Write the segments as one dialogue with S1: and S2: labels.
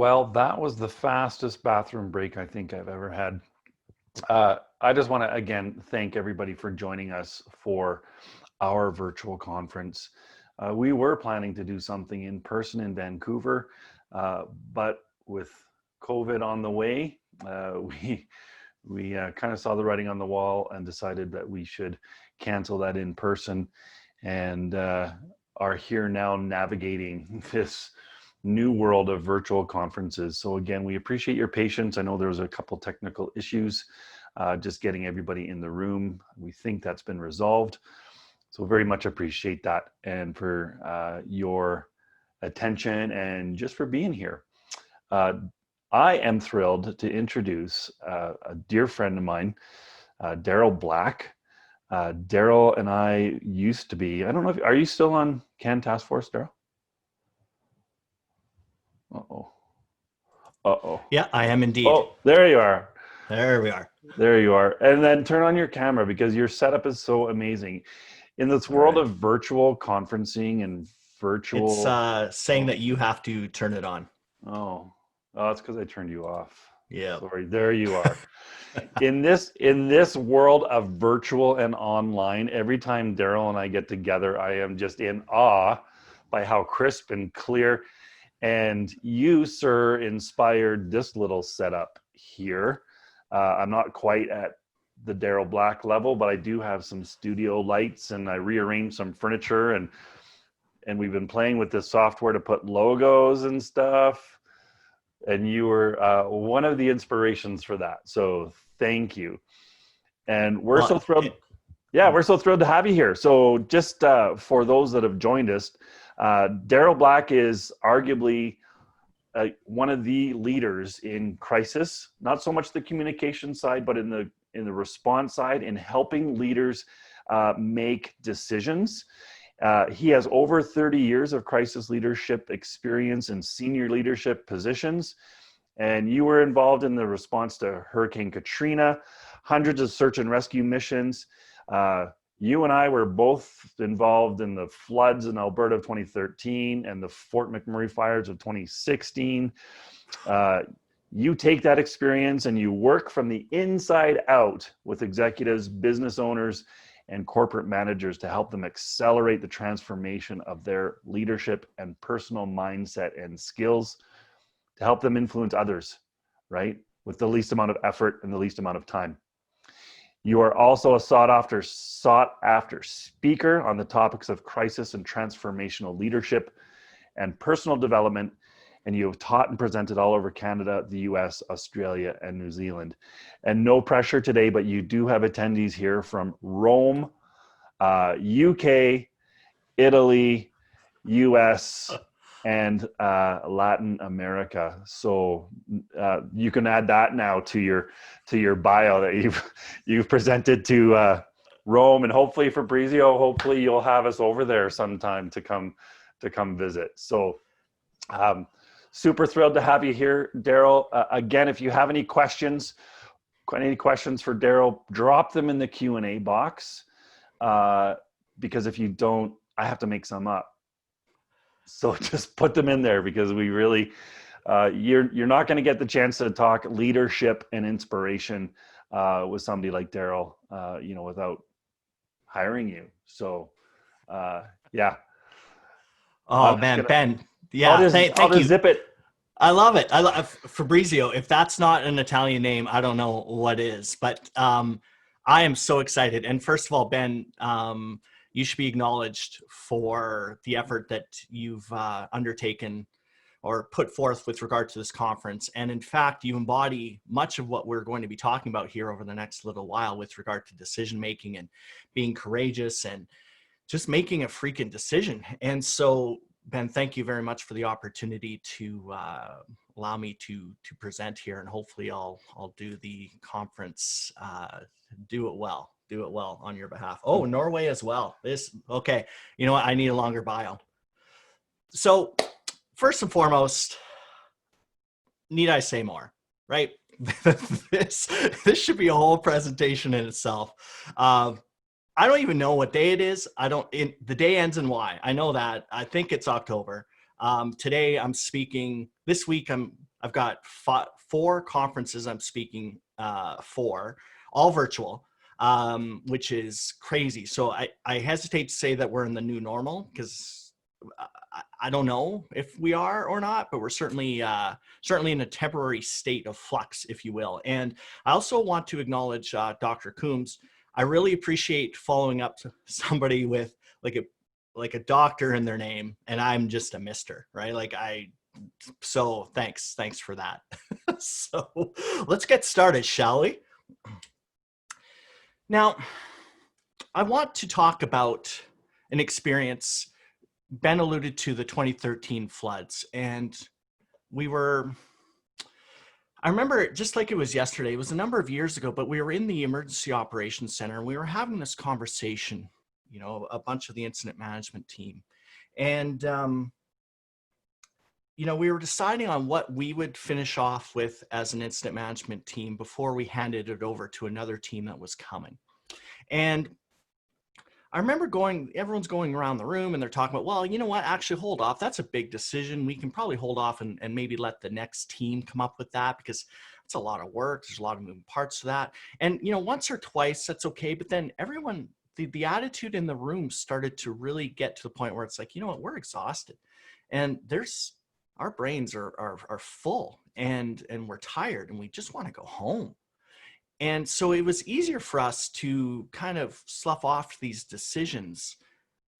S1: Well, that was the fastest bathroom break I think I've ever had. I just want to again thank everybody for joining us for our virtual conference. We were planning to do something in person in Vancouver, uh, but with COVID on the way, we kind of saw the writing on the wall and decided that we should cancel that in person, and are here now navigating this new world of virtual conferences. So again, we appreciate your patience. I know there was a couple technical issues, just getting everybody in the room. We think that's been resolved. So very much appreciate that, and for your attention and just for being here. Uh, I am thrilled to introduce a dear friend of mine, Daryl Black. Daryl and I used to be, I don't know if, are you still on CAN Task Force, Daryl? Uh-oh. Uh-oh.
S2: Yeah, I am indeed.
S1: Oh, there you are.
S2: There we are.
S1: There you are. And then turn on your camera because your setup is so amazing. In this world of virtual conferencing and virtual...
S2: It's saying that you have to turn it on.
S1: Oh, that's because I turned you off.
S2: Yeah.
S1: Sorry, there you are. In this world of virtual and online, every time Daryl and I get together, I am just in awe by how crisp and clear. And you, sir, inspired this little setup here. I'm not quite at the Daryl Black level, but I do have some studio lights, and I rearranged some furniture, and we've been playing with this software to put logos and stuff. And you were one of the inspirations for that. So thank you. And we're so thrilled. We're so thrilled to have you here. So just for those that have joined us, Daryl Black is arguably one of the leaders in crisis, not so much the communication side, but in the response side, in helping leaders make decisions. He has over 30 years of crisis leadership experience in senior leadership positions. And you were involved in the response to Hurricane Katrina, hundreds of search and rescue missions. You and I were both involved in the floods in Alberta of 2013 and the Fort McMurray fires of 2016. You take that experience and you work from the inside out with executives, business owners, and corporate managers to help them accelerate the transformation of their leadership and personal mindset and skills to help them influence others, right? With the least amount of effort and the least amount of time. You are also a sought after speaker on the topics of crisis and transformational leadership and personal development, and you have taught and presented all over Canada, the US, Australia, and New Zealand. And no pressure today, but you do have attendees here from Rome, UK, Italy, US, and Latin America. So you can add that now to your bio that you've presented to Rome, and hopefully Fabrizio, hopefully you'll have us over there sometime to come visit. So super thrilled to have you here, Daryl. Again, if you have any questions for Daryl, drop them in the Q&A box, because if you don't, I have to make some up. So just put them in there, because we really, you're not going to get the chance to talk leadership and inspiration with somebody like Daryl, without hiring you. So, yeah.
S2: Oh man, Ben. Yeah, thank you.
S1: Zip it.
S2: I love it. I love Fabrizio. If that's not an Italian name, I don't know what is. But I am so excited. And first of all, Ben, you should be acknowledged for the effort that you've undertaken or put forth with regard to this conference. And in fact, you embody much of what we're going to be talking about here over the next little while with regard to decision making and being courageous and just making a freaking decision. And so, Ben, thank you very much for the opportunity to allow me to present here, and hopefully I'll do the conference, do it well on your behalf. Oh, Norway as well. Okay. You know what? I need a longer bio. So first and foremost, need I say more, right? This should be a whole presentation in itself. I don't even know what day it is. The day ends in Y. I know that. I think it's October. Today I'm speaking. This week I'm I've got four conferences I'm speaking for, all virtual, which is crazy. So I hesitate to say that we're in the new normal, because I don't know if we are or not, but we're certainly in a temporary state of flux, if you will. And I also want to acknowledge Dr. Coombs. I really appreciate following up to somebody with like a doctor in their name, and I'm just a mister, right? So thanks for that. So let's get started, shall we? Now, I want to talk about an experience. Ben alluded to the 2013 floods, and I remember it just like it was yesterday. It was a number of years ago, but we were in the emergency operations center, and we were having this conversation, a bunch of the incident management team. And, we were deciding on what we would finish off with as an incident management team before we handed it over to another team that was coming. And I remember everyone's going around the room and they're talking about, well, you know what, actually hold off. That's a big decision. We can probably hold off and maybe let the next team come up with that, because it's a lot of work. There's a lot of moving parts to that. And, once or twice, that's okay. But then everyone, the attitude in the room started to really get to the point where it's like, you know what, we're exhausted, and our brains are full, and we're tired, and we just want to go home. And so it was easier for us to kind of slough off these decisions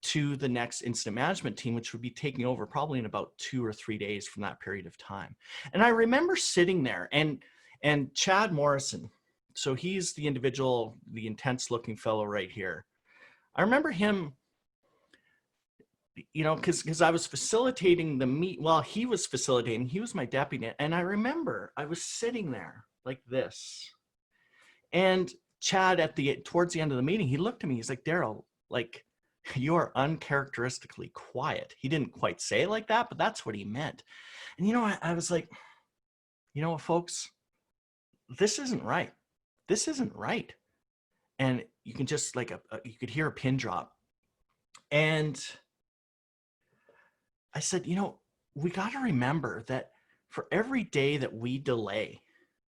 S2: to the next incident management team, which would be taking over probably in about 2 or 3 days from that period of time. And I remember sitting there, and Chad Morrison, so he's the individual, the intense looking fellow right here. I remember him, because I was facilitating the meet. Well, he was facilitating, he was my deputy. And I remember I was sitting there like this. And Chad, towards the end of the meeting, he looked at me. He's like, Daryl, like, you are uncharacteristically quiet. He didn't quite say it like that, but that's what he meant. And, I was like, folks, this isn't right. This isn't right. And you can just you could hear a pin drop. And I said, we got to remember that for every day that we delay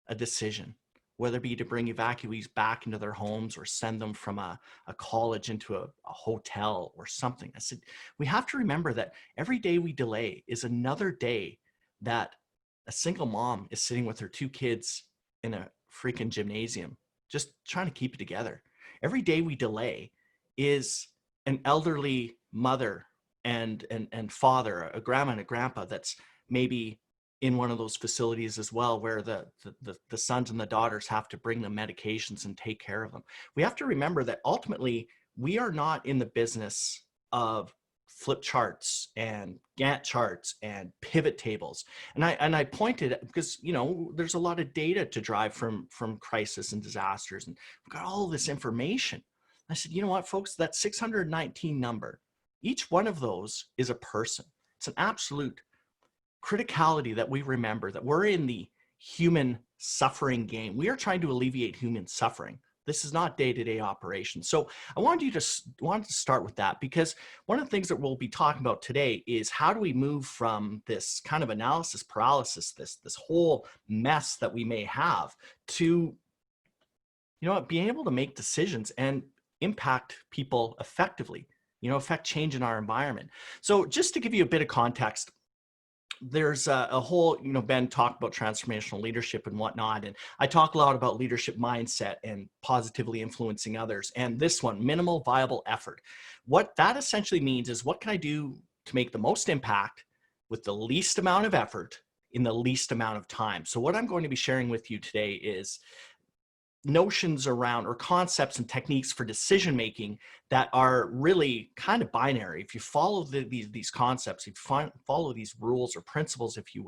S2: a decision, whether it be to bring evacuees back into their homes or send them from a college into a hotel or something. I said, we have to remember that every day we delay is another day that a single mom is sitting with her 2 kids in a freaking gymnasium, just trying to keep it together. Every day we delay is an elderly mother and father, a grandma and a grandpa that's maybe in one of those facilities as well, where the sons and the daughters have to bring them medications and take care of them. We have to remember that ultimately we are not in the business of flip charts and Gantt charts and pivot tables. And I pointed because, there's a lot of data to drive from crisis and disasters, and we've got all this information. I said, you know what, folks, that 619 number, each one of those is a person. It's an absolute criticality that we remember that we're in the human suffering game. We are trying to alleviate human suffering. This is not day-to-day operations. So I wanted to start with that, because one of the things that we'll be talking about today is how do we move from this kind of analysis paralysis, this whole mess that we may have, to being able to make decisions and impact people effectively, affect change in our environment. So just to give you a bit of context, there's a whole, Ben talked about transformational leadership and whatnot, and I talk a lot about leadership mindset and positively influencing others. And this one, minimal viable effort. What that essentially means is, what can I do to make the most impact with the least amount of effort in the least amount of time? So what I'm going to be sharing with you today is notions around, or concepts and techniques for decision making that are really kind of binary. If you follow these concepts, if you follow these rules or principles, if you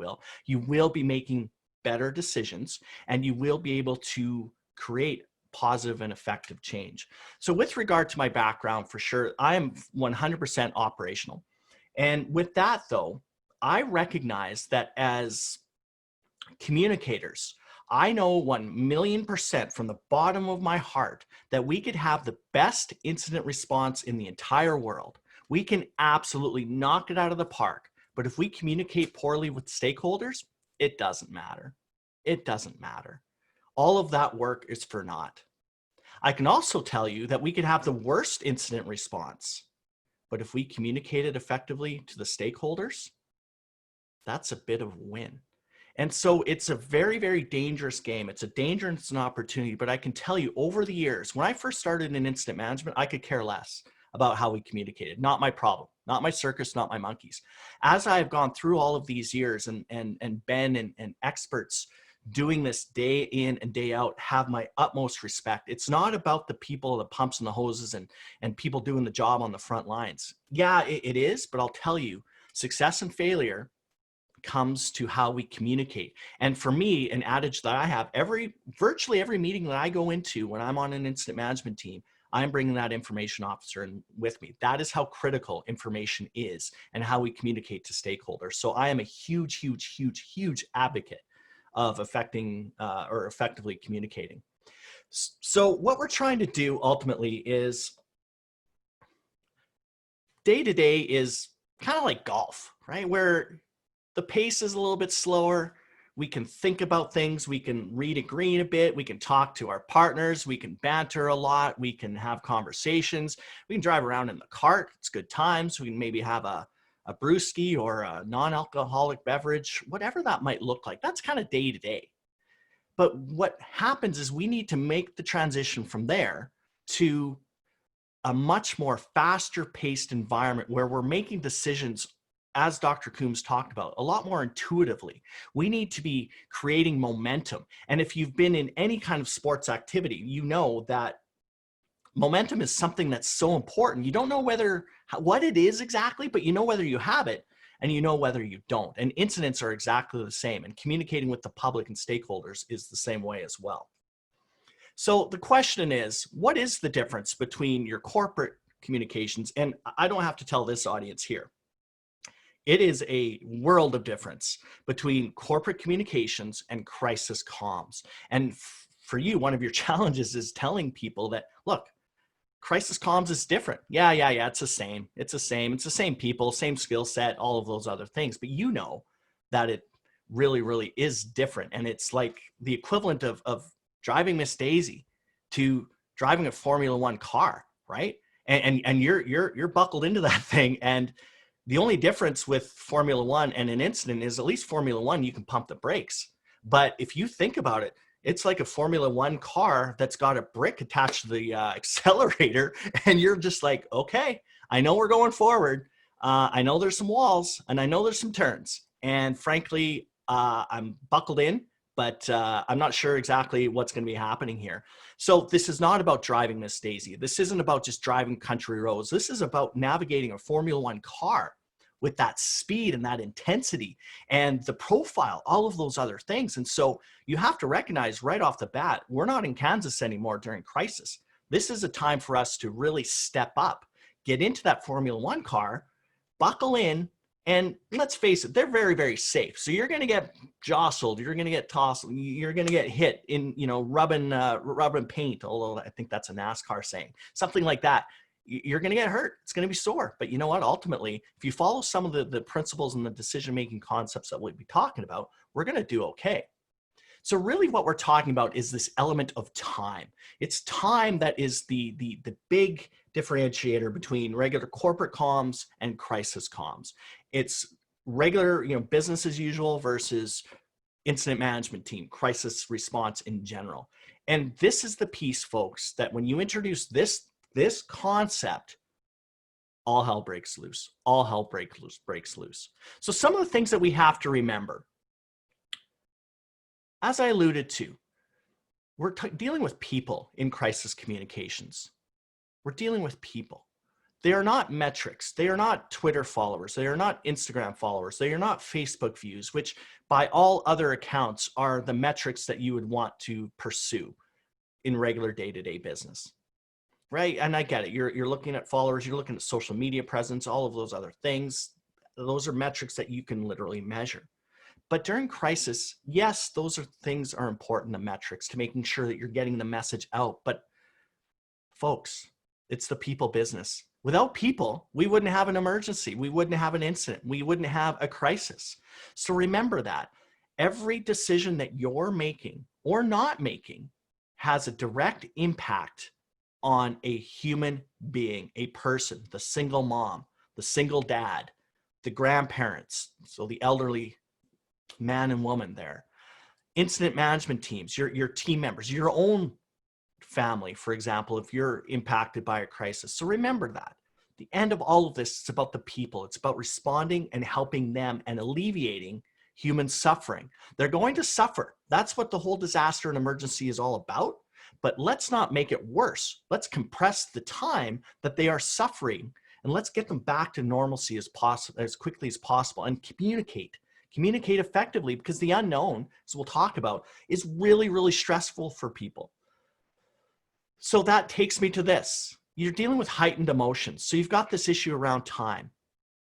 S2: will be making better decisions, and you will be able to create positive and effective change. So with regard to my background, for sure, I am 100% operational. And with that though, I recognize that as communicators, I know 1,000,000% from the bottom of my heart that we could have the best incident response in the entire world. We can absolutely knock it out of the park. But if we communicate poorly with stakeholders, it doesn't matter. It doesn't matter. All of that work is for naught. I can also tell you that we could have the worst incident response, but if we communicate it effectively to the stakeholders, that's a bit of a win. And so it's a very, very dangerous game. It's a danger and it's an opportunity, but I can tell you over the years, when I first started in incident management, I could care less about how we communicated. Not my problem, not my circus, not my monkeys. As I've gone through all of these years and Ben and experts doing this day in and day out have my utmost respect. It's not about the people, the pumps and the hoses and people doing the job on the front lines. Yeah, it is, but I'll tell you, success and failure comes to how we communicate. And for me, an adage that I have virtually every meeting that I go into when I'm on an incident management team, I'm bringing that information officer in with me. That is how critical information is and how we communicate to stakeholders. So I am a huge, huge, huge, huge advocate of effectively communicating. So what we're trying to do ultimately is day to day is kind of like golf, right? Where the pace is a little bit slower. We can think about things. We can read a green a bit. We can talk to our partners. We can banter a lot. We can have conversations. We can drive around in the cart. It's good times. We can maybe have a brewski or a non-alcoholic beverage, whatever that might look like. That's kind of day to day. But what happens is we need to make the transition from there to a much more faster paced environment where we're making decisions, as Dr. Coombs talked about, a lot more intuitively. We need to be creating momentum. And if you've been in any kind of sports activity, you know that momentum is something that's so important. You don't know what it is exactly, but you know whether you have it and you know whether you don't. And incidents are exactly the same. And communicating with the public and stakeholders is the same way as well. So the question is, what is the difference between your corporate communications? And I don't have to tell this audience here. It is a world of difference between corporate communications and crisis comms. And for you, one of your challenges is telling people that, look, crisis comms is different. Yeah, it's the same. It's the same people, same skill set, all of those other things. But you know that it really, really is different. And it's like the equivalent of driving Miss Daisy to driving a Formula One car, right? And you're buckled into that thing. And the only difference with Formula One and an incident is at least Formula One, you can pump the brakes. But if you think about it, it's like a Formula One car that's got a brick attached to the accelerator. And you're just like, okay, I know we're going forward. I know there's some walls and I know there's some turns. And frankly, I'm buckled in, but I'm not sure exactly what's going to be happening here. So this is not about driving Miss Daisy. This isn't about just driving country roads. This is about navigating a Formula One car with that speed and that intensity and the profile, all of those other things. And so you have to recognize right off the bat, we're not in Kansas anymore during crisis. This is a time for us to really step up, get into that Formula One car, buckle in, and let's face it, they're very, very safe. So you're going to get jostled, you're going to get tossed, you're going to get hit in, rubbing paint, although I think that's a NASCAR saying, something like that. You're going to get hurt. It's going to be sore. But you know what? Ultimately, if you follow some of the principles and the decision-making concepts that we'll be talking about, we're going to do okay. So really what we're talking about is this element of time. It's time that is the big differentiator between regular corporate comms and crisis comms. It's regular, business as usual versus incident management team, crisis response in general. And this is the piece, folks, that when you introduce this concept, all hell breaks loose. All hell breaks loose. So some of the things that we have to remember, as I alluded to, we're dealing with people in crisis communications. We're dealing with people. They are not metrics. They are not Twitter followers. They are not Instagram followers. They are not Facebook views, which by all other accounts are the metrics that you would want to pursue in regular day-to-day business. Right? And I get it. You're looking at followers, you're looking at social media presence, all of those other things. Those are metrics that you can literally measure. But during crisis, yes, those things are important, the metrics, to making sure that you're getting the message out. But folks, it's the people business. Without people, we wouldn't have an emergency. We wouldn't have an incident. We wouldn't have a crisis. So remember that. Every decision that you're making or not making has a direct impact on a human being, a person, the single mom, the single dad, the grandparents, so the elderly man and woman there, incident management teams, your team members, your own family, for example, if you're impacted by a crisis. So remember that. The end of all of this is about the people. It's about responding and helping them and alleviating human suffering. They're going to suffer. That's what the whole disaster and emergency is all about. But let's not make it worse. Let's compress the time that they are suffering, and let's get them back to normalcy as quickly as possible, and communicate effectively, because the unknown, as we'll talk about, is really, really stressful for people. So that takes me to this. You're dealing with heightened emotions. So you've got this issue around time,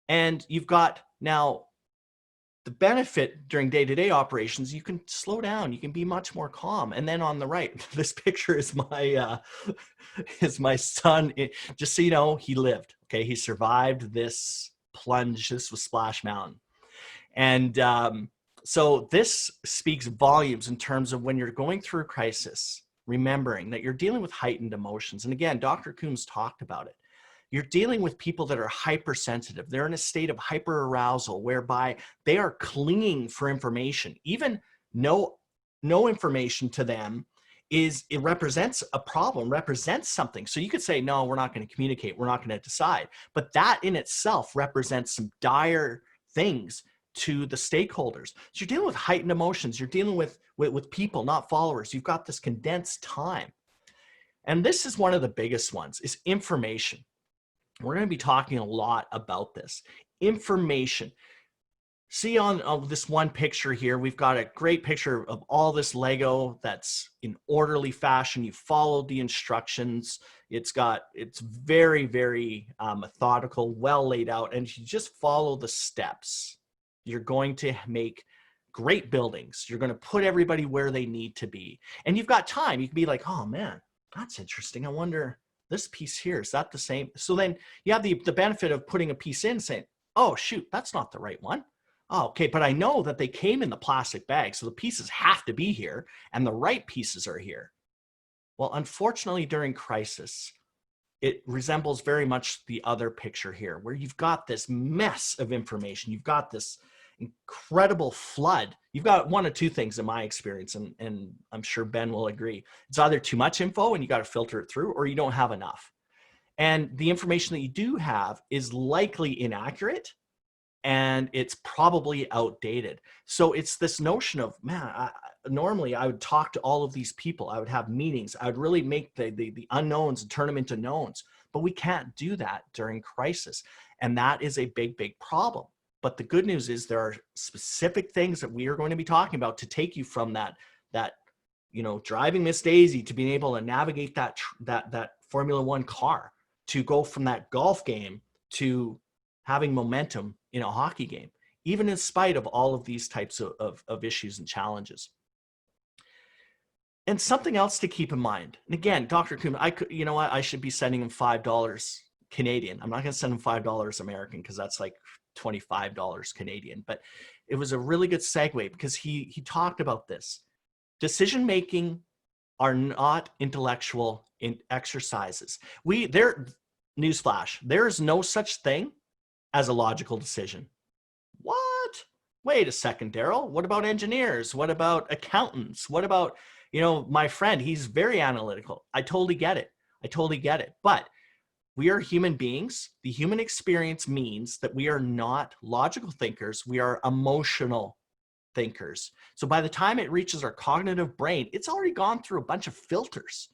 S2: and you've got now the benefit during day-to-day operations. You can slow down, you can be much more calm. And then on the right, this picture is my son. Just so you know, he lived. Okay, he survived this plunge. This was Splash Mountain. And so this speaks volumes in terms of when you're going through a crisis, remembering that you're dealing with heightened emotions. And again, Dr. Coombs talked about it. You're dealing with people that are hypersensitive. They're in a state of hyperarousal whereby they are clinging for information. Even no information to them it represents a problem, represents something. So you could say, no, we're not going to communicate. We're not going to decide. But that in itself represents some dire things to the stakeholders. So you're dealing with heightened emotions. You're dealing with people, not followers. You've got this condensed time. And this is one of the biggest ones, is information. We're going to be talking a lot about this. Information. See on this one picture here, we've got a great picture of all this Lego that's in orderly fashion. You followed the instructions. It's very, very methodical, well laid out, and you just follow the steps. You're going to make great buildings. You're going to put everybody where they need to be. And you've got time. You can be like, oh man, that's interesting. I wonder, this piece here, is that the same? So then you have the benefit of putting a piece in, saying, oh shoot, that's not the right one. Oh, okay, but I know that they came in the plastic bag, so the pieces have to be here, and the right pieces are here. Well, unfortunately, during crisis, it resembles very much the other picture here, where you've got this mess of information. You've got this incredible flood. You've got one of two things in my experience, and I'm sure Ben will agree. It's either too much info and you got to filter it through, or you don't have enough. And the information that you do have is likely inaccurate, and it's probably outdated. So it's this notion of, man, normally I would talk to all of these people. I would have meetings. I would really make the unknowns and turn them into knowns. But we can't do that during crisis. And that is a big, big problem. But the good news is there are specific things that we are going to be talking about to take you from that driving Miss Daisy to being able to navigate that Formula One car, to go from that golf game to having momentum in a hockey game, even in spite of all of these types of issues and challenges. And something else to keep in mind, and again, Dr. Coombs, I should be sending him $5 Canadian. I'm not going to send him $5 American, because that's like $25 Canadian. But it was a really good segue, because he talked about this. Decision-making are not intellectual exercises. Newsflash, there is no such thing as a logical decision. What? Wait a second, Daryl. What about engineers? What about accountants? What about, my friend? He's very analytical. I totally get it. But we are human beings. The human experience means that we are not logical thinkers. We are emotional thinkers. So by the time it reaches our cognitive brain, it's already gone through a bunch of filters.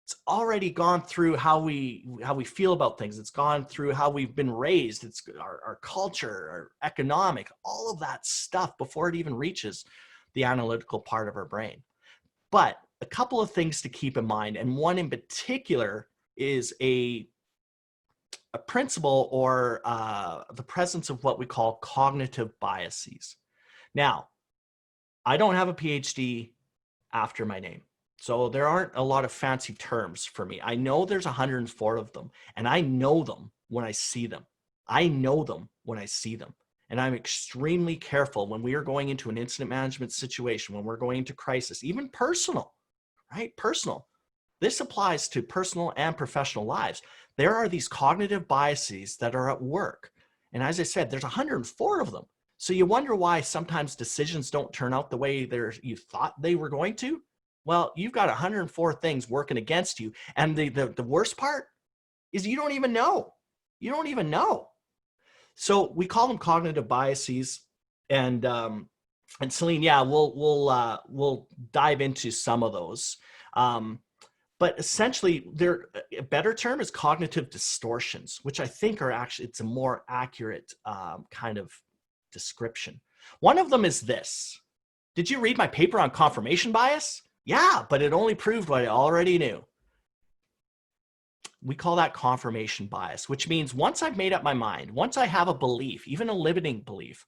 S2: It's already gone through how we feel about things. It's gone through how we've been raised. It's our culture, our economic, all of that stuff before it even reaches the analytical part of our brain. But a couple of things to keep in mind, and one in particular is a principle, or the presence of what we call cognitive biases. Now, I don't have a PhD after my name, so there aren't a lot of fancy terms for me. I know there's 104 of them, and I know them when I see them. And I'm extremely careful when we are going into an incident management situation, when we're going into crisis, even personal, right? Personal. This applies to personal and professional lives. There are these cognitive biases that are at work. And as I said, there's 104 of them. So you wonder why sometimes decisions don't turn out the way you thought they were going to. Well, you've got 104 things working against you. And the worst part is you don't even know. You don't even know. So we call them cognitive biases. And Celine, yeah, we'll dive into some of those. But essentially, a better term is cognitive distortions, which I think are actually, it's a more accurate kind of description. One of them is this. Did you read my paper on confirmation bias? Yeah, but it only proved what I already knew. We call that confirmation bias, which means once I've made up my mind, once I have a belief, even a limiting belief,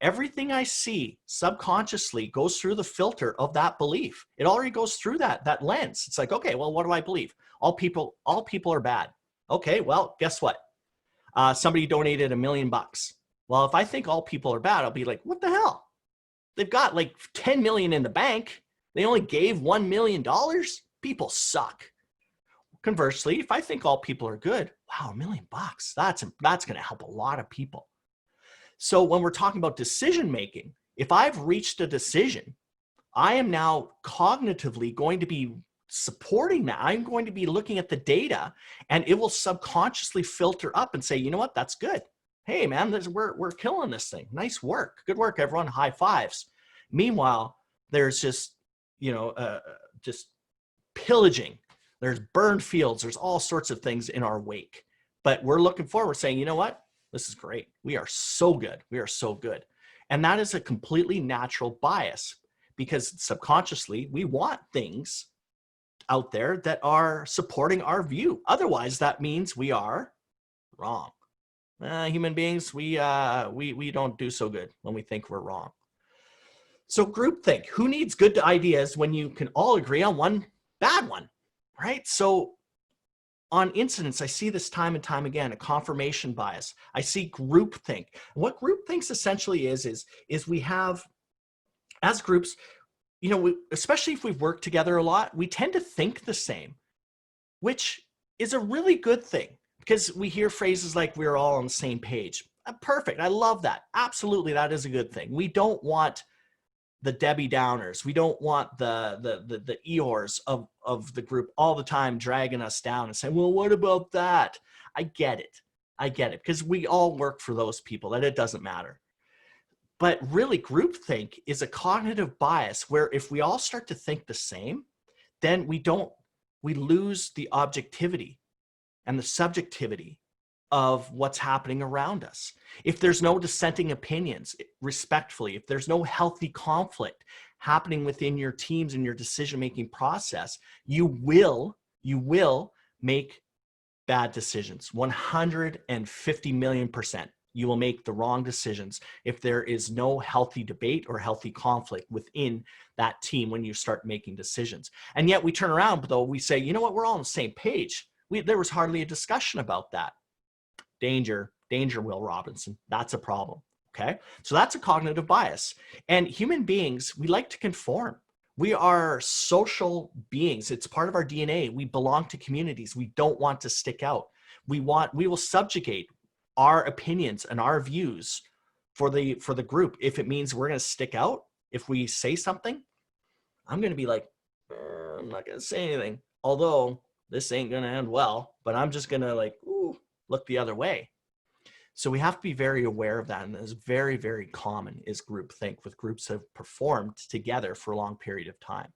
S2: everything I see subconsciously goes through the filter of that belief. It already goes through that lens. It's like, okay, well, what do I believe? All people are bad. Okay, well, guess what? Somebody donated $1 million. Well, if I think all people are bad, I'll be like, what the hell? They've got like 10 million in the bank. They only gave $1 million. People suck. Conversely, if I think all people are good, wow, $1 million, that's going to help a lot of people. So when we're talking about decision making, if I've reached a decision, I am now cognitively going to be supporting that. I'm going to be looking at the data, and it will subconsciously filter up and say, you know what, that's good. Hey man, we're killing this thing. Nice work. Good work, everyone. High fives. Meanwhile, there's just, just pillaging. There's burned fields. There's all sorts of things in our wake. But we're looking forward, saying, you know what? This is great. We are so good. We are so good. And that is a completely natural bias, because subconsciously we want things out there that are supporting our view. Otherwise, that means we are wrong. Human beings, we don't do so good when we think we're wrong. So groupthink. Who needs good ideas when you can all agree on one bad one, right? So on incidents, I see this time and time again, a confirmation bias. I see groupthink. What groupthink essentially is we have, as groups, especially if we've worked together a lot, we tend to think the same, which is a really good thing, because we hear phrases like we're all on the same page. Perfect. I love that. Absolutely. That is a good thing. We don't want the Debbie Downers. We don't want the Eeyores of the group all the time dragging us down and saying, well, what about that? I get it. Because we all work for those people, that it doesn't matter. But really, groupthink is a cognitive bias where if we all start to think the same, then we lose the objectivity and the subjectivity of what's happening around us. If there's no dissenting opinions, respectfully, if there's no healthy conflict happening within your teams and your decision-making process, you will make bad decisions. 150 million%. You will make the wrong decisions if there is no healthy debate or healthy conflict within that team when you start making decisions. And yet we turn around, though, we say, you know what, we're all on the same page. There was hardly a discussion about that. Danger, Will Robinson. That's a problem, okay? So that's a cognitive bias. And human beings, we like to conform. We are social beings. It's part of our DNA. We belong to communities. We don't want to stick out. We will subjugate our opinions and our views for the group. If it means we're going to stick out, if we say something, I'm going to be like, I'm not going to say anything. Although this ain't going to end well, but I'm just going to look the other way. So we have to be very aware of that. And it's very, very common is groupthink, with groups that have performed together for a long period of time.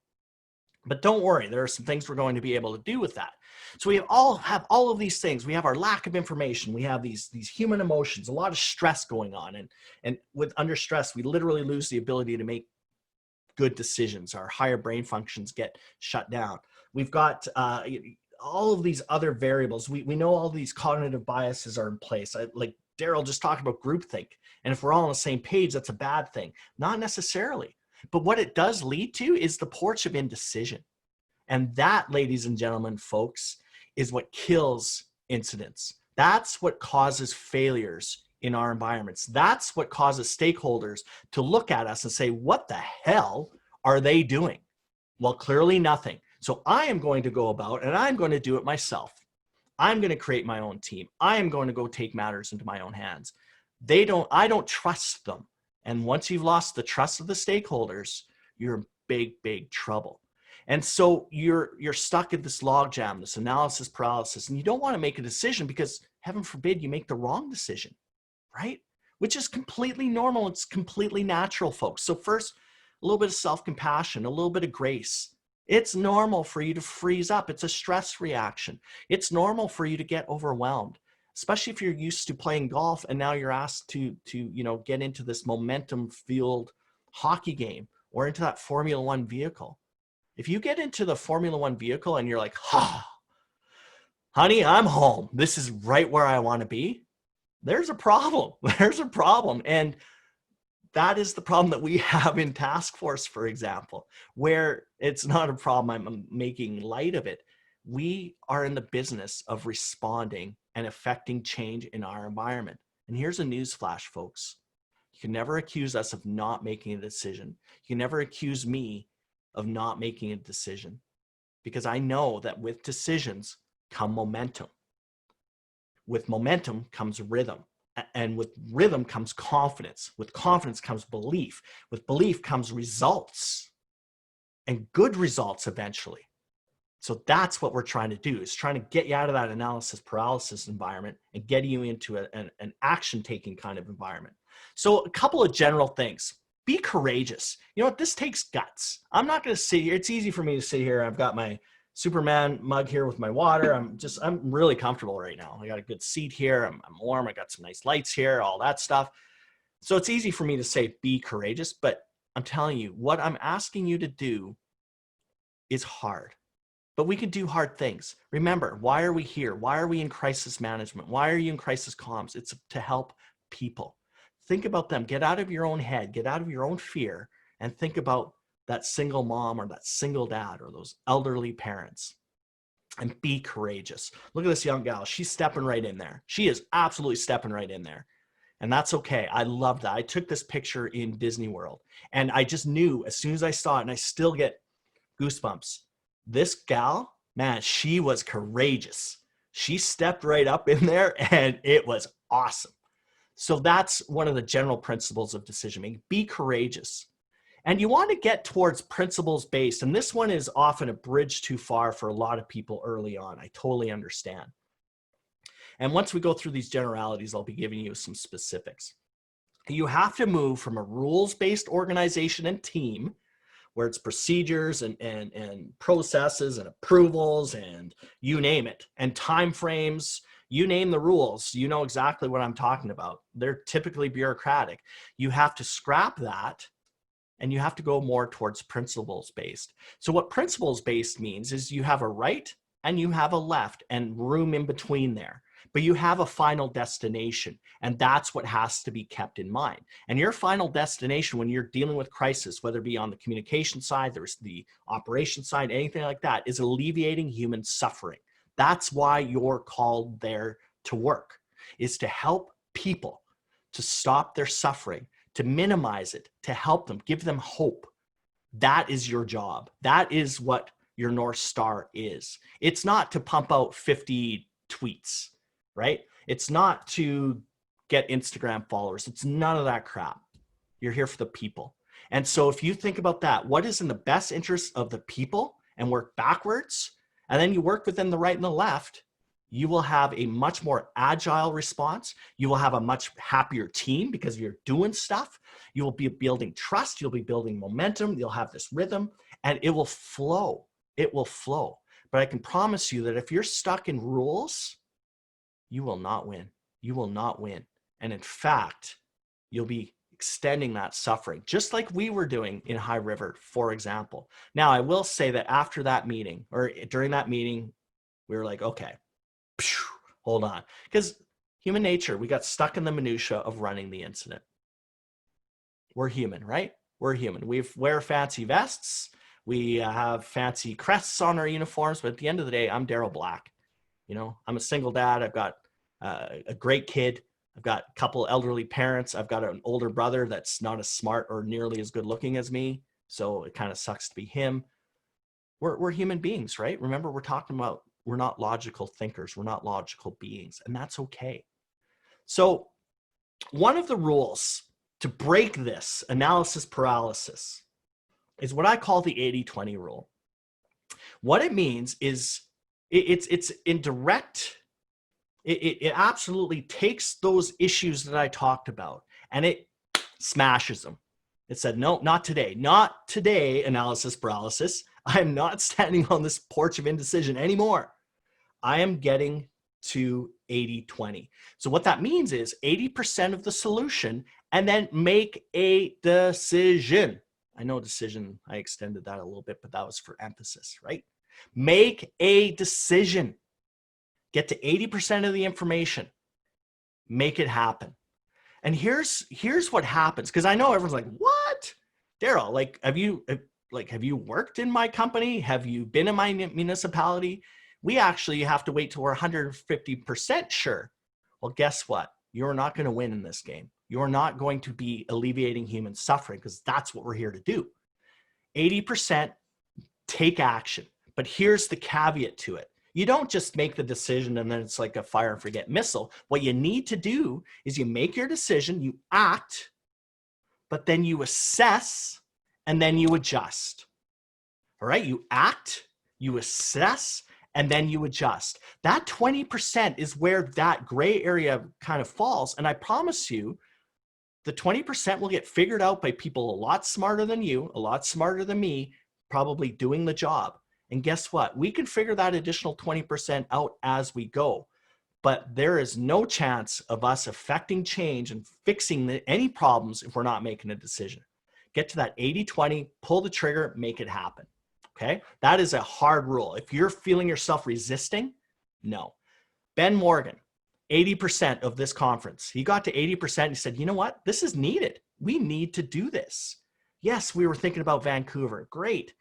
S2: But don't worry, there are some things we're going to be able to do with that. So we have all of these things. We have our lack of information. We have these human emotions, a lot of stress going on. And under stress, we literally lose the ability to make good decisions. Our higher brain functions get shut down. We've got all of these other variables. We know all these cognitive biases are in place. Like Daryl just talked about groupthink. And if we're all on the same page, that's a bad thing. Not necessarily. But what it does lead to is the porch of indecision. And that, ladies and gentlemen, folks, is what kills incidents. That's what causes failures in our environments. That's what causes stakeholders to look at us and say, what the hell are they doing? Well, clearly nothing. So I am going to go about and I'm going to do it myself. I'm going to create my own team. I am going to go take matters into my own hands. I don't trust them. And once you've lost the trust of the stakeholders, you're in big, big trouble. And so you're stuck in this logjam, this analysis paralysis, and you don't want to make a decision because heaven forbid you make the wrong decision, right? Which is completely normal. It's completely natural, folks. So first, a little bit of self-compassion, a little bit of grace. It's normal for you to freeze up. It's a stress reaction. It's normal for you to get overwhelmed, especially if you're used to playing golf and now you're asked to get into this momentum-fueled hockey game or into that Formula One vehicle. If you get into the Formula One vehicle and you're like, honey, I'm home. This is right where I want to be. There's a problem. There's a problem. And that is the problem that we have in task force, for example, where it's not a problem. I'm making light of it. We are in the business of responding and affecting change in our environment. And here's a news flash, folks. You can never accuse us of not making a decision. You can never accuse me of not making a decision, because I know that with decisions come momentum. With momentum comes rhythm. And with rhythm comes confidence. With confidence comes belief. With belief comes results, and good results eventually. So that's what we're trying to do, is trying to get you out of that analysis paralysis environment and get you into an action-taking kind of environment. So a couple of general things. Be courageous. You know what? This takes guts. I'm not going to sit here. It's easy for me to sit here. I've got my Superman mug here with my water. I'm really comfortable right now. I got a good seat here. I'm warm. I got some nice lights here, all that stuff. So it's easy for me to say, be courageous, but I'm telling you, what I'm asking you to do is hard, but we can do hard things. Remember, why are we here? Why are we in crisis management? Why are you in crisis comms? It's to help people. Think about them. Get out of your own head, get out of your own fear, and think about that single mom or that single dad or those elderly parents, and be courageous. Look at this young gal. She's stepping right in there. She is absolutely stepping right in there. And that's okay. I love that. I took this picture in Disney World and I just knew as soon as I saw it, and I still get goosebumps. This gal, man, she was courageous. She stepped right up in there and it was awesome. So that's one of the general principles of decision making. Be courageous. And you want to get towards principles based. And this one is often a bridge too far for a lot of people early on. I totally understand. And once we go through these generalities, I'll be giving you some specifics. You have to move from a rules-based organization and team where it's procedures and processes and approvals and you name it, and timeframes. You name the rules, you know exactly what I'm talking about. They're typically bureaucratic. You have to scrap that and you have to go more towards principles based. So what principles based means is you have a right and you have a left and room in between there, but you have a final destination, and that's what has to be kept in mind. And your final destination when you're dealing with crisis, whether it be on the communication side, there's the operation side, anything like that, is alleviating human suffering. That's why you're called there to work, is to help people, to stop their suffering, to minimize it, to help them, give them hope. That is your job. That is what your North Star is. It's not to pump out 50 tweets, right? It's not to get Instagram followers. It's none of that crap. You're here for the people. And so if you think about that, what is in the best interest of the people, and work backwards, and then you work within the right and the left, you will have a much more agile response. You will have a much happier team because you're doing stuff. You will be building trust. You'll be building momentum. You'll have this rhythm and it will flow. It will flow. But I can promise you that if you're stuck in rules, you will not win. You will not win. And in fact, you'll be extending that suffering, just like we were doing in High River, for example. Now, I will say that after that meeting, or during that meeting, we were like, okay, hold on. Because human nature, we got stuck in the minutia of running the incident. We're human, right? We're human. We wear fancy vests. We have fancy crests on our uniforms. But at the end of the day, I'm Daryl Black. You know, I'm a single dad. I've got a great kid. I've got a couple elderly parents. I've got an older brother that's not as smart or nearly as good looking as me. So it kind of sucks to be him. We're human beings, right? Remember, we're talking about, we're not logical thinkers. We're not logical beings, and that's okay. So one of the rules to break this analysis paralysis is what I call the 80-20 rule. What it means is it's in direct, it absolutely takes those issues that I talked about and it smashes them. It said, no, not today. Not today, analysis paralysis. I am not standing on this porch of indecision anymore. I am getting to 80-20. So what that means is 80% of the solution and then make a decision. I know decision, I extended that a little bit, but that was for emphasis, right? Make a decision. Get to 80% of the information. Make it happen. And here's what happens, because I know everyone's like, what? Daryl, like, have you worked in my company? Have you been in my municipality? We actually have to wait till we're 150% sure. Well, guess what? You're not going to win in this game. You're not going to be alleviating human suffering, because that's what we're here to do. 80%, take action. But here's the caveat to it. You don't just make the decision and then it's like a fire and forget missile. What you need to do is you make your decision, you act, but then you assess and then you adjust. All right, you act, you assess, and then you adjust. That 20% is where that gray area kind of falls. And I promise you, the 20% will get figured out by people a lot smarter than you, a lot smarter than me, probably doing the job. And guess what? We can figure that additional 20% out as we go. But there is no chance of us affecting change and fixing any problems if we're not making a decision. Get to that 80-20, pull the trigger, make it happen. Okay? That is a hard rule. If you're feeling yourself resisting, no. Ben Morgan, 80% of this conference. He got to 80%. He said, you know what? This is needed. We need to do this. Yes, we were thinking about Vancouver. Great.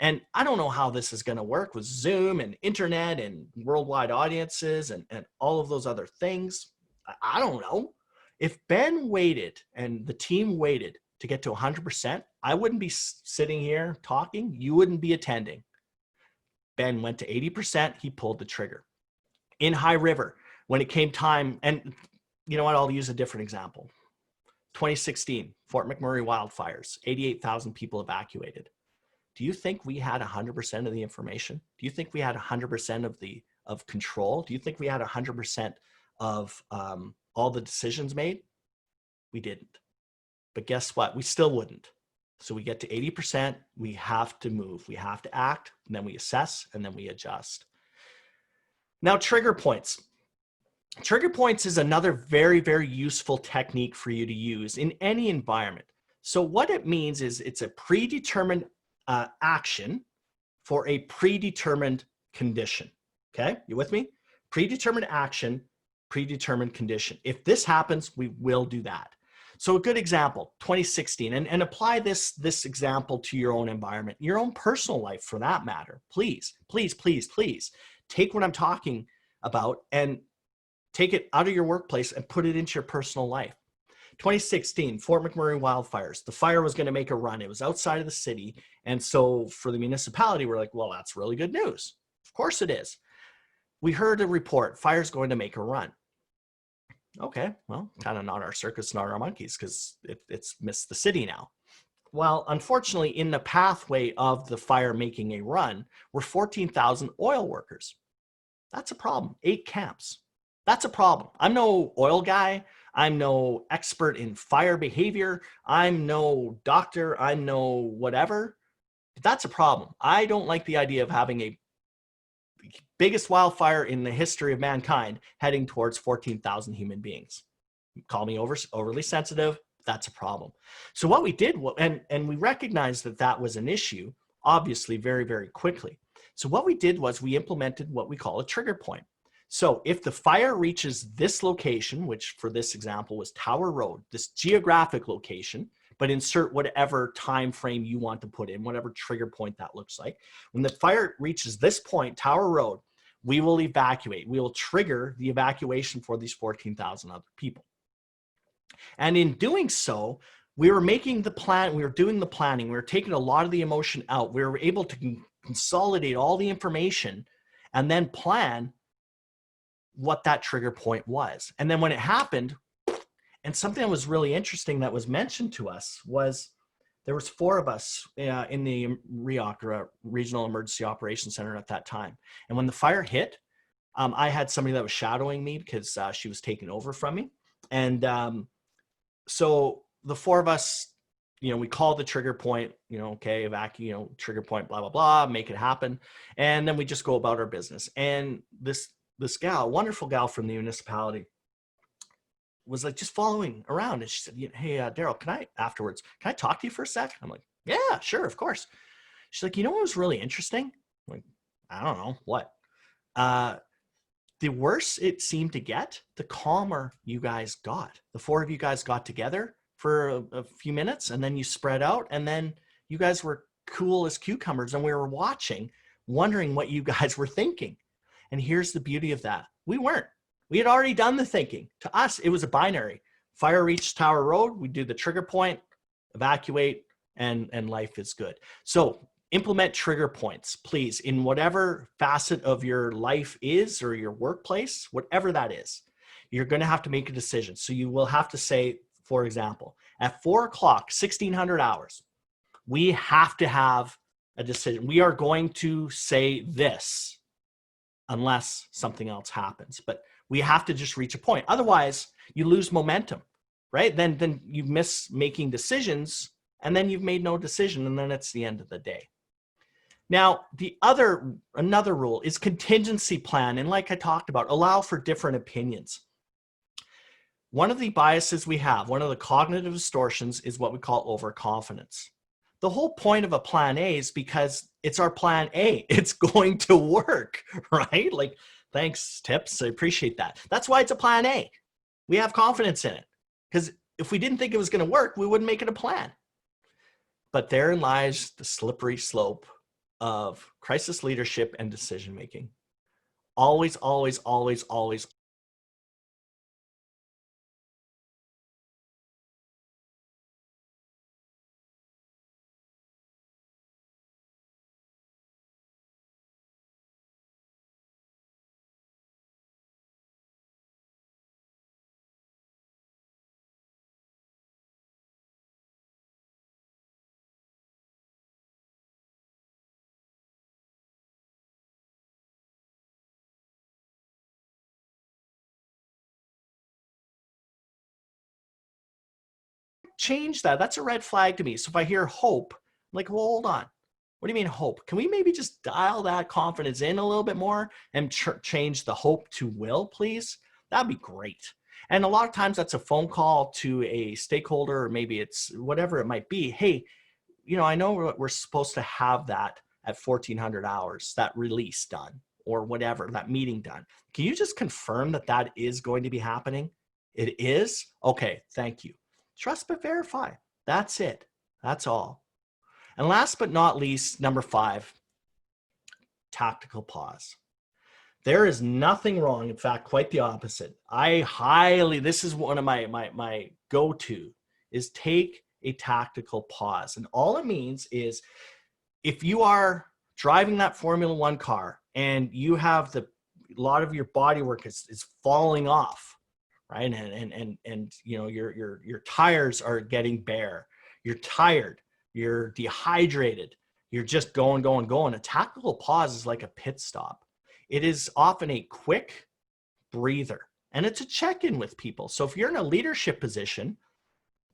S2: And I don't know how this is going to work with Zoom and internet and worldwide audiences and all of those other things. I don't know. If Ben waited and the team waited to get to 100%, I wouldn't be sitting here talking. You wouldn't be attending. Ben went to 80%. He pulled the trigger. In High River, when it came time, and you know what, I'll use a different example. 2016, Fort McMurray wildfires, 88,000 people evacuated. Do you think we had 100% of the information? Do you think we had 100% of control? Do you think we had 100% of all the decisions made? We didn't. But guess what? We still wouldn't. So we get to 80%, we have to move. We have to act, and then we assess, and then we adjust. Now, trigger points. Trigger points is another very, very useful technique for you to use in any environment. So what it means is it's a predetermined action for a predetermined condition. Okay, you with me? Predetermined action, predetermined condition. If this happens, we will do that. So a good example, 2016, and apply this example to your own environment, your own personal life for that matter. Please, please, please, please take what I'm talking about and take it out of your workplace and put it into your personal life. 2016, Fort McMurray wildfires. The fire was going to make a run. It was outside of the city. And so for the municipality, we're like, well, that's really good news. Of course it is. We heard a report, fire's going to make a run. Okay, well, kind of not our circus, not our monkeys, because it's missed the city now. Well, unfortunately, in the pathway of the fire making a run were 14,000 oil workers. That's a problem. 8 camps. That's a problem. I'm no oil guy. I'm no expert in fire behavior. I'm no doctor. I'm no whatever. But that's a problem. I don't like the idea of having a biggest wildfire in the history of mankind heading towards 14,000 human beings. Call me overly sensitive. That's a problem. So what we did, and we recognized that that was an issue, obviously very, very quickly. So what we did was we implemented what we call a trigger point. So if the fire reaches this location, which for this example was Tower Road, this geographic location, but insert whatever time frame you want to put in, whatever trigger point that looks like. When the fire reaches this point, Tower Road, we will evacuate. We will trigger the evacuation for these 14,000 other people. And in doing so, we were making the plan, we were doing the planning, we were taking a lot of the emotion out. We were able to consolidate all the information and then plan what that trigger point was. And then when it happened, and something that was really interesting that was mentioned to us was there was 4 of us in the REOC, or Regional Emergency Operations Center at that time. And when the fire hit, I had somebody that was shadowing me because she was taking over from me. And so the 4 of us, we called the trigger point, okay, evacuate, trigger point, blah, blah, blah, make it happen. And then we just go about our business. And this gal, wonderful gal from the municipality, was like just following around. And she said, hey, Daryl, can I talk to you for a sec? I'm like, yeah, sure, of course. She's like, what was really interesting? I'm like, I don't know, what? The worse it seemed to get, the calmer you guys got. The 4 of you guys got together for a few minutes, and then you spread out, and then you guys were cool as cucumbers, and we were watching, wondering what you guys were thinking. And here's the beauty of that. We weren't. We had already done the thinking. To us, it was a binary. Fire reached Tower Road, we do the trigger point, evacuate, and life is good. So implement trigger points, please, in whatever facet of your life is, or your workplace, whatever that is. You're going to have to make a decision. So you will have to say, for example, at 4 o'clock, 1600 hours, we have to have a decision. We are going to say this unless something else happens. But we have to just reach a point. Otherwise, you lose momentum, right? Then you miss making decisions, and then you've made no decision, and then it's the end of the day. Now, another rule is contingency plan. And like I talked about, allow for different opinions. One of the biases we have, one of the cognitive distortions, is what we call overconfidence. The whole point of a plan A is because it's our plan A. It's going to work, right? Like, thanks, Tips. I appreciate that. That's why it's a plan A. We have confidence in it. Because if we didn't think it was going to work, we wouldn't make it a plan. But therein lies the slippery slope of crisis leadership and decision making. Always, always, always, always. Change that. That's a red flag to me. So if I hear hope, I'm like, well, hold on. What do you mean hope? Can we maybe just dial that confidence in a little bit more and change the hope to will, please? That'd be great. And a lot of times that's a phone call to a stakeholder, or maybe it's whatever it might be. Hey, I know we're supposed to have that at 1400 hours, that release done, or whatever, that meeting done. Can you just confirm that that is going to be happening? It is? Okay, thank you. Trust but verify. That's it. That's all. And last but not least, number 5, tactical pause. There is nothing wrong. In fact, quite the opposite. This is one of my go-to, is take a tactical pause. And all it means is, if you are driving that Formula One car and you have a lot of your body work is falling off, right? And your tires are getting bare. You're tired. You're dehydrated. You're just going. A tactical pause is like a pit stop. It is often a quick breather, and it's a check-in with people. So if you're in a leadership position,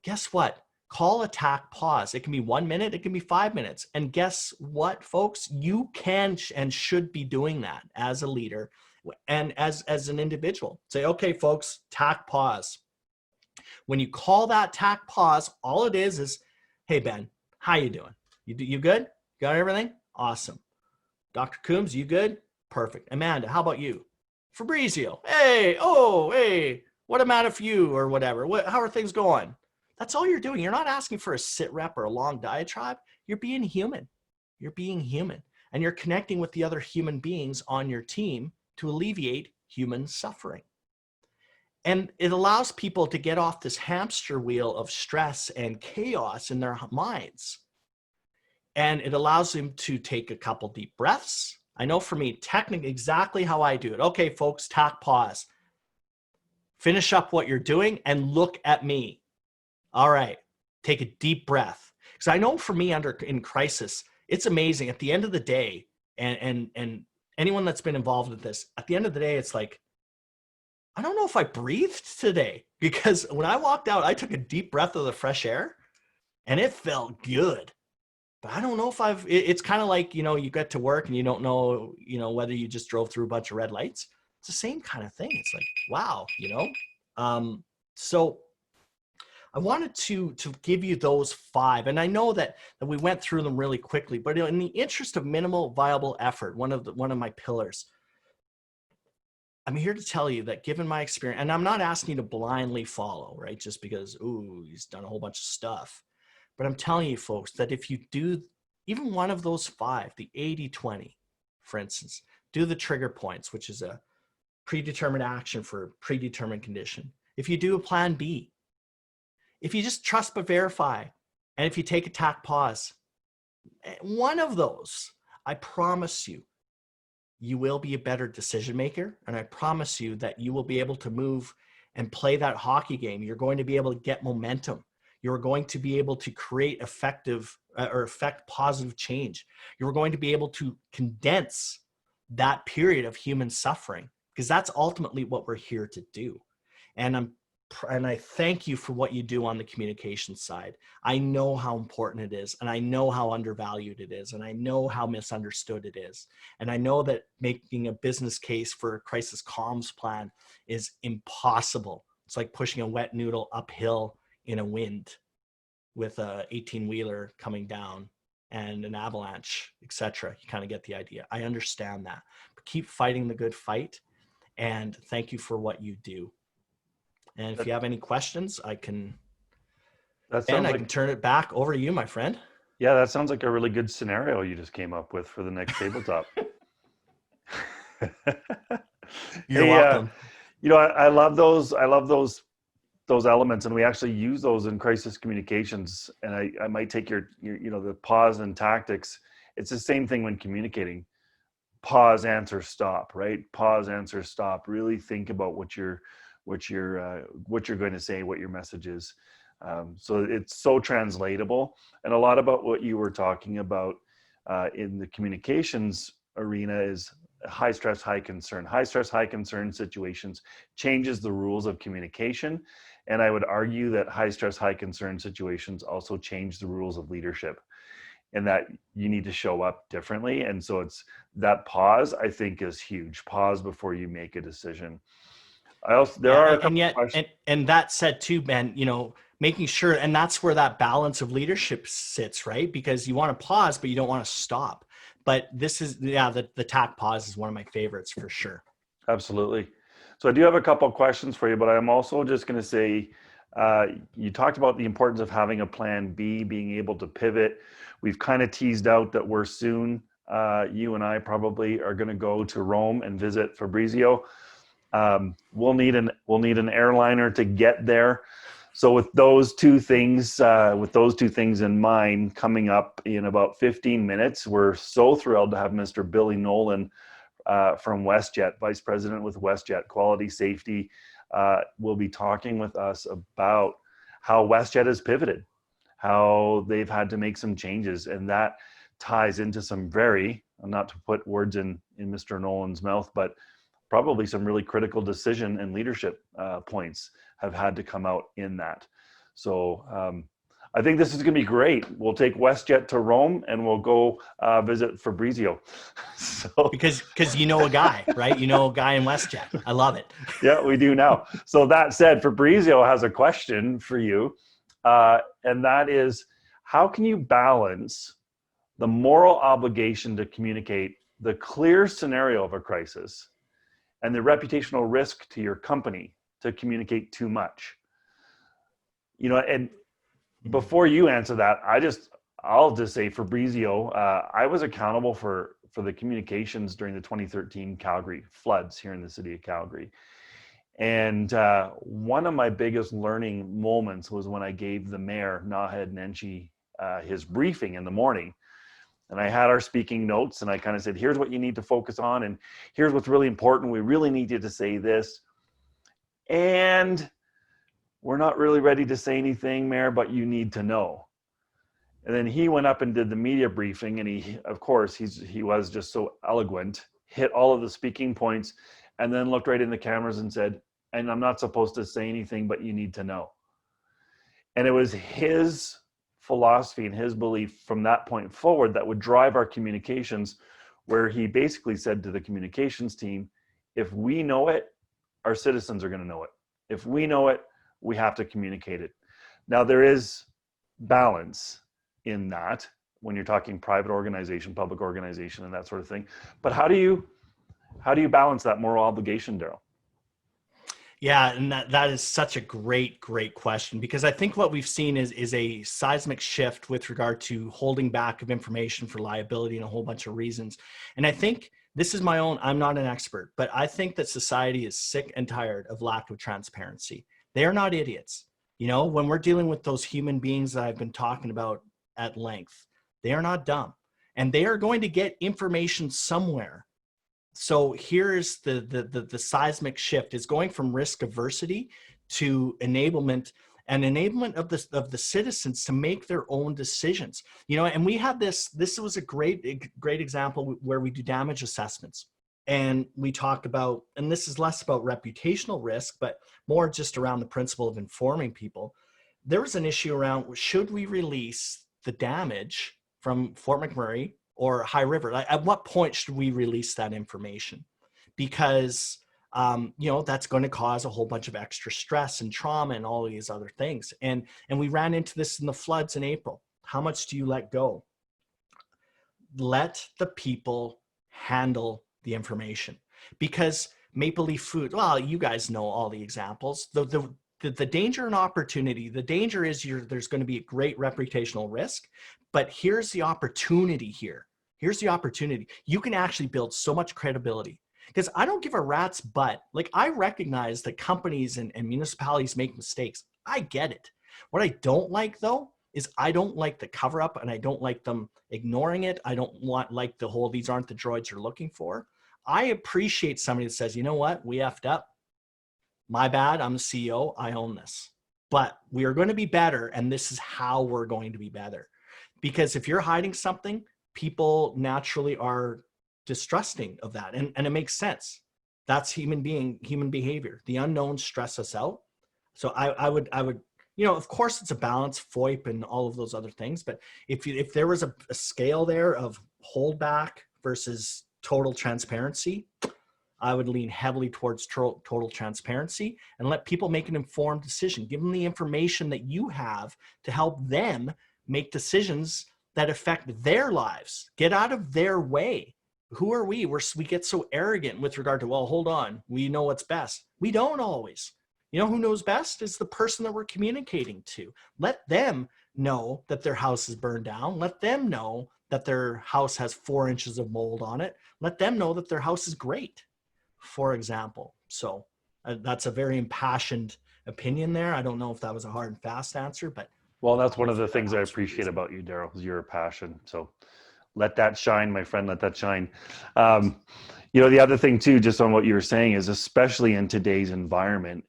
S2: guess what? Call a tac pause. It can be 1 minute. It can be 5 minutes. And guess what, folks? You can and should be doing that as a leader and as an individual. Say, okay, folks, tac pause. When you call that tac pause, all it is, hey, Ben, how you doing? You good? Got everything? Awesome. Dr. Coombs, you good? Perfect. Amanda, how about you? Fabrizio, hey, what a matter for you, or whatever. How are things going? That's all you're doing. You're not asking for a sit rep or a long diatribe. You're being human. You're being human. And you're connecting with the other human beings on your team to alleviate human suffering. And it allows people to get off this hamster wheel of stress and chaos in their minds. And it allows them to take a couple deep breaths. I know for me, technically exactly how I do it. Okay, folks, tack pause. Finish up what you're doing and look at me. All right, take a deep breath. Because I know for me in crisis, it's amazing. At the end of the day, and anyone that's been involved with this, at the end of the day, it's like, I don't know if I breathed today, because when I walked out, I took a deep breath of the fresh air and it felt good. But I don't know if it's kind of like, you get to work and you don't know, whether you just drove through a bunch of red lights. It's the same kind of thing. It's like, wow, so I wanted to give you those 5. And I know that we went through them really quickly, but in the interest of minimal viable effort, one of my pillars, I'm here to tell you that given my experience, and I'm not asking you to blindly follow, right? Just because, he's done a whole bunch of stuff. But I'm telling you, folks, that if you do even one of those 5, the 80-20, for instance, do the trigger points, which is a predetermined action for a predetermined condition. If you do a plan B, if you just trust but verify, and if you take a tack pause, one of those, I promise you, you will be a better decision maker. And I promise you that you will be able to move and play that hockey game. You're going to be able to get momentum. You're going to be able to create effect positive change. You're going to be able to condense that period of human suffering, because that's ultimately what we're here to do. And I thank you for what you do on the communication side. I know how important it is, and I know how undervalued it is, and I know how misunderstood it is. And I know that making a business case for a crisis comms plan is impossible. It's like pushing a wet noodle uphill in a wind with a 18-wheeler coming down and an avalanche, etc. You kind of get the idea. I understand that. But keep fighting the good fight, and thank you for what you do. And if you have any questions, I can turn it back over to you, my friend.
S1: Yeah, that sounds like a really good scenario you just came up with for the next tabletop.
S2: You're welcome.
S1: I love those elements, and we actually use those in crisis communications. And I might take your the pause and tactics. It's the same thing when communicating. Pause, answer, stop, right? Pause, answer, stop. Really think about what you're going to say, what your message is. So it's so translatable. And a lot about what you were talking about in the communications arena is high stress, high concern. High stress, high concern situations changes the rules of communication. And I would argue that high stress, high concern situations also change the rules of leadership, and that you need to show up differently. And so it's that pause, I think, is huge. Pause before you make a decision.
S2: And that said too, Ben, making sure, and that's where that balance of leadership sits, right? Because you want to pause, but you don't want to stop. But this is, the tack pause is one of my favorites for sure.
S1: Absolutely. So I do have a couple of questions for you, but I'm also just going to say, you talked about the importance of having a plan B, being able to pivot. We've kind of teased out that we're soon, you and I probably are going to go to Rome and visit Fabrizio. We'll need an airliner to get there. So with those two things in mind, coming up in about 15 minutes, we're so thrilled to have Mr. Billy Nolan from WestJet, Vice President with WestJet Quality Safety, will be talking with us about how WestJet has pivoted, how they've had to make some changes, and that ties into some not to put words in Mr. Nolan's mouth, but probably some really critical decision and leadership points have had to come out in that. So I think this is going to be great. We'll take WestJet to Rome and we'll go visit Fabrizio.
S2: Because you know a guy, right? You know a guy in WestJet. I love it.
S1: Yeah, we do now. So that said, Fabrizio has a question for you. And that is, how can you balance the moral obligation to communicate the clear scenario of a crisis and the reputational risk to your company to communicate too much? And before you answer that, I'll just say, Fabrizio, I was accountable for the communications during the 2013 Calgary floods here in the city of Calgary. And one of my biggest learning moments was when I gave the mayor, Naheed Nenshi, his briefing in the morning. And I had our speaking notes, and I kind of said, here's what you need to focus on, and here's what's really important. We really need you to say this. And we're not really ready to say anything, Mayor, but you need to know. And then he went up and did the media briefing, and he, of course, he was just so eloquent, hit all of the speaking points, and then looked right in the cameras and said, and I'm not supposed to say anything, but you need to know. And it was his philosophy and his belief from that point forward that would drive our communications, where he basically said to the communications team, if we know it, our citizens are going to know it. If we know it, we have to communicate it. Now, there is balance in that when you're talking private organization, public organization, and that sort of thing. But how do you balance that moral obligation, Daryl?
S2: Yeah, and that is such a great question, because I think what we've seen is a seismic shift with regard to holding back of information for liability and a whole bunch of reasons. And I think this is my own, I'm not an expert, but I think that society is sick and tired of lack of transparency. They are not idiots. You know, when we're dealing with those human beings that I've been talking about at length, they are not dumb, and they are going to get information somewhere. So here's the seismic shift. Is going from risk aversity to enablement, and enablement of the citizens to make their own decisions. You know, and we have this was a great example where we do damage assessments, and we talk about, and this is less about reputational risk, but more just around the principle of informing people. There was an issue around, should we release the damage from Fort McMurray or High River? Like, at what point should we release that information? Because you know, that's going to cause a whole bunch of extra stress and trauma and all these other things. And we ran into this in the floods in April. How much do you let go? Let the people handle the information, because Maple Leaf Food, well, you guys know all the examples. The danger and opportunity, the danger is there's going to be a great reputational risk, but here's the opportunity here. Here's the opportunity. You can actually build so much credibility, because I don't give a rat's butt. Like, I recognize that companies and municipalities make mistakes. I get it. What I don't like, though, is I don't like the cover up, and I don't like them ignoring it. I don't like the whole, these aren't the droids you're looking for. I appreciate somebody that says, you know what, we effed up. My bad, I'm the CEO, I own this. But we are going to be better, and this is how we're going to be better. Because if you're hiding something, people naturally are distrusting of that. And it makes sense. That's human behavior. The unknowns stress us out. So I would, you know, of course it's a balance, FOIP and all of those other things. But if there was a scale there of holdback versus total transparency, I would lean heavily towards total transparency and let people make an informed decision. Give them the information that you have to help them make decisions that affect their lives. Get out of their way. Who are we? We get so arrogant with regard to, well, hold on, we know what's best. We don't always. You know who knows best is the person that we're communicating to. Let them know that their house is burned down. Let them know that their house has 4 inches of mold on it. Let them know that their house is great, for example. So that's a very impassioned opinion there. I don't know if that was a hard and fast answer, but.
S1: Well, that's one of the things I appreciate about you, Daryl, is your passion. So let that shine, my friend, let that shine. You know, the other thing too, just on what you were saying, is especially in today's environment,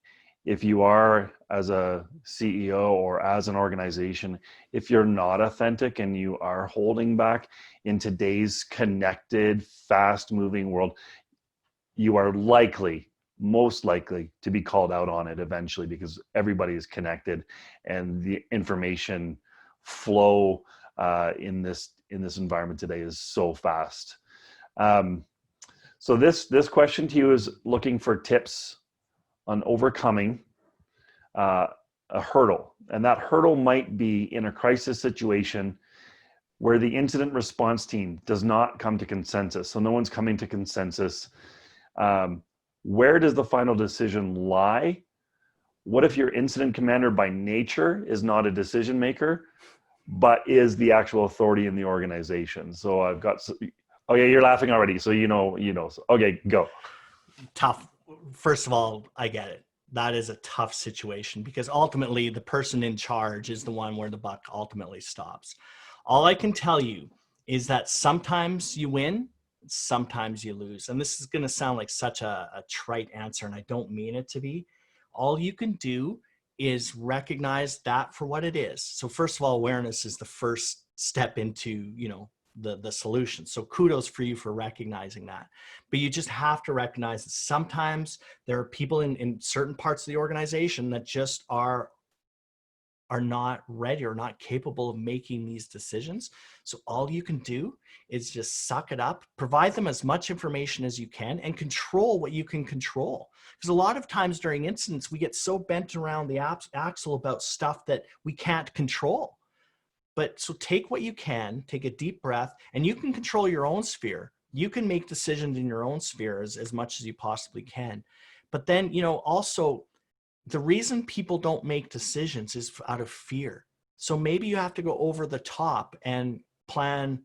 S1: if you are, as a CEO or as an organization, if you're not authentic and you are holding back in today's connected, fast moving world, you are most likely to be called out on it eventually, because everybody is connected and the information flow in this environment today is so fast. So this question to you is looking for tips on overcoming a hurdle. And that hurdle might be in a crisis situation where the incident response team does not come to consensus. So no one's coming to consensus. Where does the final decision lie? What if your incident commander by nature is not a decision maker, but is the actual authority in the organization? So I've got, oh yeah, you're laughing already. So you know, so, okay, go.
S2: Tough. first of all, I get it. That is a tough situation because ultimately the person in charge is the one where the buck ultimately stops. All I can tell you is that sometimes you win, sometimes you lose. And this is going to sound like such a trite answer, and I don't mean it to be. All you can do is recognize that for what it is. So first of all, awareness is the first step into, the solution. So kudos for you for recognizing that. But you just have to recognize that sometimes there are people in certain parts of the organization that just are not ready or not capable of making these decisions. So all you can do is just suck it up, provide them as much information as you can, and control what you can control. Because a lot of times during incidents, we get so bent around the axle about stuff that we can't control. But so take what you can, take a deep breath, and you can control your own sphere. You can make decisions in your own sphere as much as you possibly can. But then, also, the reason people don't make decisions is out of fear. So maybe you have to go over the top and plan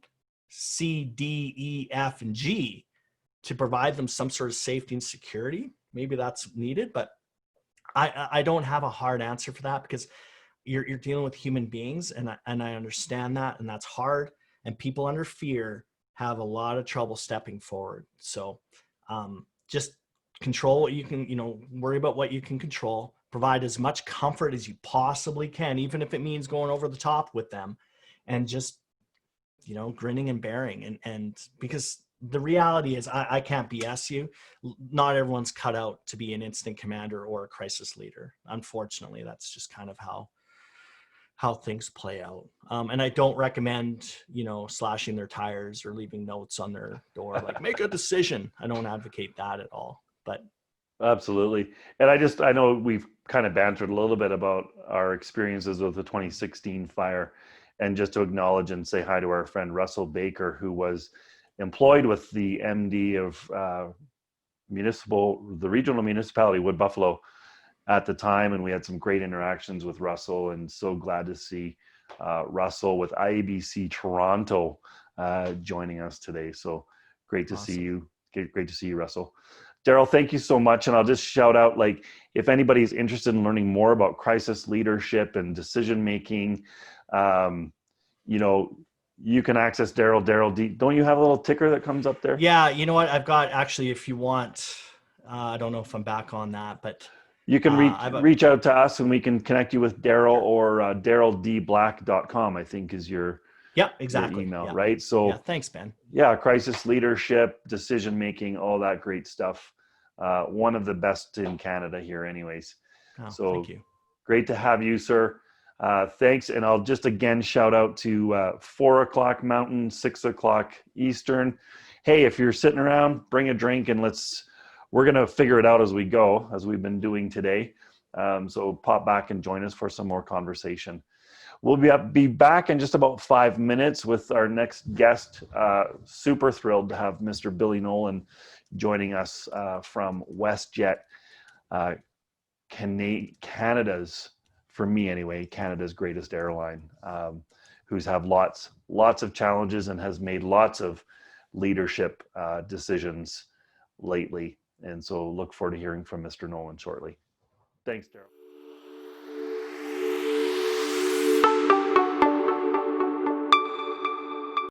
S2: C, D, E, F, and G to provide them some sort of safety and security. Maybe that's needed, but I don't have a hard answer for that because you're dealing with human beings, and I understand that, and that's hard. And people under fear have a lot of trouble stepping forward. So just control what you can, worry about what you can control, provide as much comfort as you possibly can, even if it means going over the top with them, and just, grinning and bearing. And because the reality is I can't BS you. Not everyone's cut out to be an incident commander or a crisis leader. Unfortunately, that's just kind of how things play out. And I don't recommend, slashing their tires or leaving notes on their door, like make a decision. I don't advocate that at all, but.
S1: Absolutely. And I know we've kind of bantered a little bit about our experiences with the 2016 fire, and just to acknowledge and say hi to our friend Russell Baker, who was employed with the MD of the regional municipality, Wood Buffalo, at the time. And we had some great interactions with Russell, and so glad to see Russell with IABC Toronto joining us today. So great to see you. Great to see you, Russell. Daryl, thank you so much. And I'll just shout out, like, if anybody's interested in learning more about crisis leadership and decision making, you can access Daryl D. Don't you have a little ticker that comes up there?
S2: Yeah, you know what? I've got, actually, if you want, I don't know if I'm back on that, but
S1: you can reach out to us and we can connect you with Daryl, or DarylDBlack.com, I think is your
S2: exactly
S1: email,
S2: yeah.
S1: right? So
S2: yeah, thanks, Ben.
S1: Yeah, crisis leadership, decision making, all that great stuff. One of the best in Canada here, anyways. So
S2: thank you.
S1: Great to have you, sir. Thanks. And I'll just again shout out to 4 o'clock Mountain, 6 o'clock Eastern. Hey, if you're sitting around, bring a drink and we're going to figure it out as we go, as we've been doing today. So pop back and join us for some more conversation. We'll be back in just about 5 minutes with our next guest. Super thrilled to have Mr. Billy Nolan joining us from WestJet, Canada's, for me anyway, Canada's greatest airline, who's have lots of challenges and has made lots of leadership decisions lately. And so look forward to hearing from Mr. Nolan shortly. Thanks, Daryl.